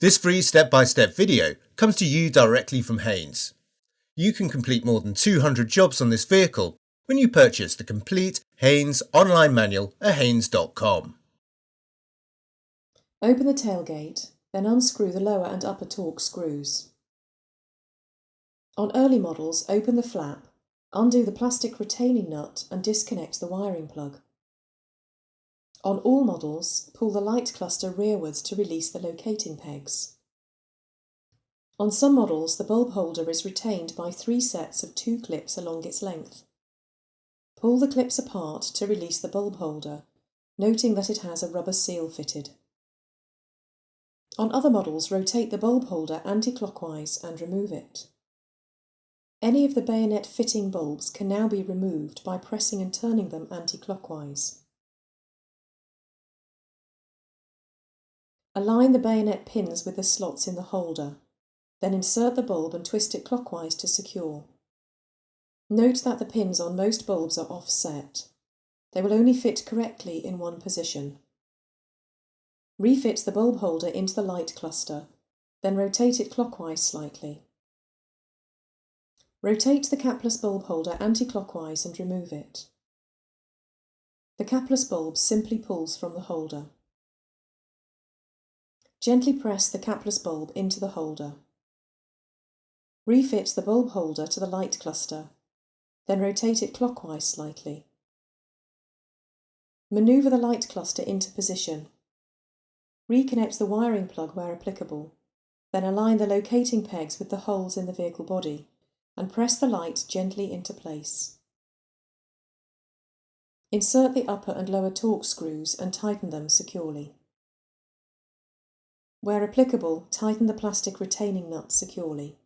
This free step-by-step video comes to you directly from Haynes. You can complete more than 200 jobs on this vehicle when you purchase the complete Haynes online manual at haynes.com. Open the tailgate, then unscrew the lower and upper torque screws. On early models, open the flap, undo the plastic retaining nut and disconnect the wiring plug. On all models, pull the light cluster rearwards to release the locating pegs. On some models, the bulb holder is retained by 3 sets of 2 clips along its length. Pull the clips apart to release the bulb holder, noting that it has a rubber seal fitted. On other models, rotate the bulb holder anti-clockwise and remove it. Any of the bayonet fitting bulbs can now be removed by pressing and turning them anti-clockwise. Align the bayonet pins with the slots in the holder, then insert the bulb and twist it clockwise to secure. Note that the pins on most bulbs are offset. They will only fit correctly in one position. Refit the bulb holder into the light cluster, then rotate it clockwise slightly. Rotate the capless bulb holder anti-clockwise and remove it. The capless bulb simply pulls from the holder. Gently press the capless bulb into the holder. Refit the bulb holder to the light cluster, then rotate it clockwise slightly. Maneuver the light cluster into position. Reconnect the wiring plug where applicable, then align the locating pegs with the holes in the vehicle body and press the light gently into place. Insert the upper and lower torque screws and tighten them securely. Where applicable, tighten the plastic retaining nut securely.